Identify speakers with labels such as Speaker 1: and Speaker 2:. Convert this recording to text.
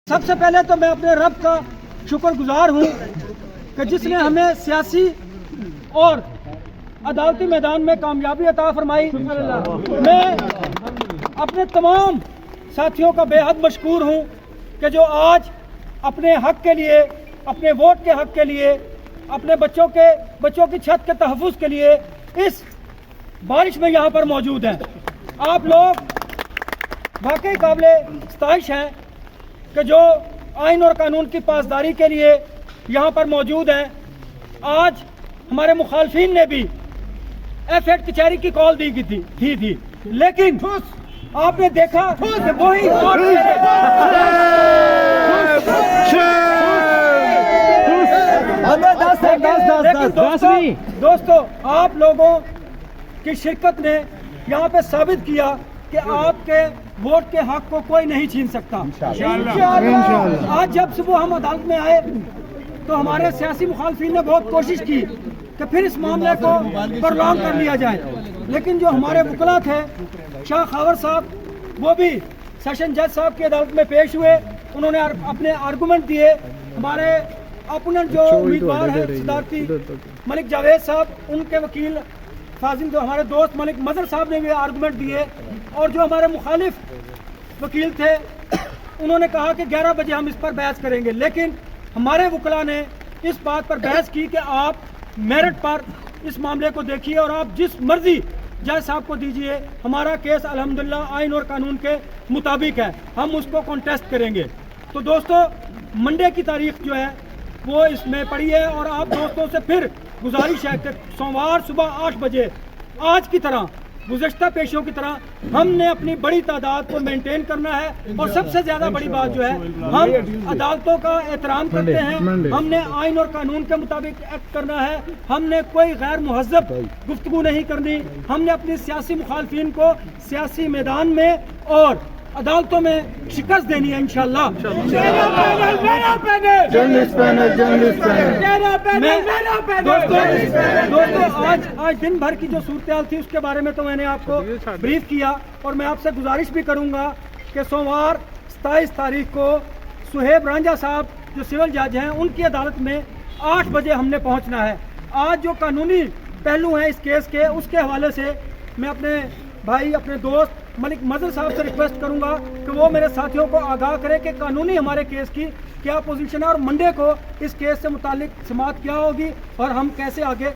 Speaker 1: سب سے پہلے تو میں اپنے رب کا شکر گزار ہوں کہ جس نے ہمیں سیاسی اور عدالتی میدان میں کامیابی عطا فرمائی۔ میں اپنے تمام ساتھیوں کا بے حد مشکور ہوں کہ جو آج اپنے حق کے لیے، اپنے ووٹ کے حق کے لیے، اپنے بچوں کی چھت کے تحفظ کے لیے اس بارش میں یہاں پر موجود ہیں۔ آپ لوگ واقعی قابل ستائش ہیں کہ جو آئین اور قانون کی پاسداری کے لیے یہاں پر موجود ہیں۔ آج ہمارے مخالفین نے بھی F8 کچہری کی کال دی تھی، لیکن آپ نے دیکھا کہ وہی دوستو آپ لوگوں کی شرکت نے یہاں پہ ثابت کیا کہ آپ کے ووٹ کے حق کو کوئی نہیں چھین سکتا۔ آج جب صبح ہم عدالت میں آئے تو ہمارے سیاسی مخالفین نے بہت کوشش کی کہ پھر اس معاملے کو پرولونگ کر لیا جائے، لیکن جو ہمارے وکلا تھے شاہ خاور صاحب، وہ بھی سیشن جج صاحب کی عدالت میں پیش ہوئے۔ انہوں نے اپنے آرگومنٹ دیے۔ ہمارے اپوننٹ جو امیدوار ہیں صدارتی ملک جاوید صاحب، ان کے وکیل فاضل جو ہمارے دوست ملک مظہر صاحب نے بھی آرگومنٹ دیے، اور جو ہمارے مخالف وکیل تھے انہوں نے کہا کہ 11 بجے ہم اس پر بحث کریں گے، لیکن ہمارے وکلا نے اس بات پر بحث کی کہ آپ میرٹ پر اس معاملے کو دیکھیے اور آپ جس مرضی جج صاحب کو دیجئے، ہمارا کیس الحمدللہ آئین اور قانون کے مطابق ہے، ہم اس کو کنٹیسٹ کریں گے۔ تو دوستو منڈے کی تاریخ جو ہے وہ اس میں پڑی ہے، اور آپ دوستوں سے پھر گزارش ہے کہ سوموار صبح 8 بجے آج کی طرح، گزشتہ پیشوں کی طرح ہم نے اپنی بڑی تعداد کو مینٹین کرنا ہے، اور سب سے زیادہ بڑی بات جو ہے ہم عدالتوں کا احترام کرتے ہیں، ہم نے آئین اور قانون کے مطابق ایکٹ کرنا ہے، ہم نے کوئی غیر مہذب گفتگو نہیں کرنی، ہم نے اپنی سیاسی مخالفین کو سیاسی میدان میں اور عدالتوں میں شکست دینی ہے انشاءاللہ۔ دوستو آج دن بھر کی جو صورتحال تھی اس کے بارے میں تو میں نے آپ کو بریف کیا، اور میں آپ سے گزارش بھی کروں گا کہ سوموار 27 تاریخ کو سہیب رانجھا صاحب جو سول جج ہیں ان کی عدالت میں 8 بجے ہم نے پہنچنا ہے۔ آج جو قانونی پہلو ہیں اس کیس کے، اس کے حوالے سے میں اپنے بھائی، اپنے دوست ملک مظہر صاحب سے ریکویسٹ کروں گا کہ وہ میرے ساتھیوں کو آگاہ کرے کہ قانونی ہمارے کیس کی کیا پوزیشن ہے، اور منڈے کو اس کیس سے متعلق سماعت کیا ہوگی اور ہم کیسے آگے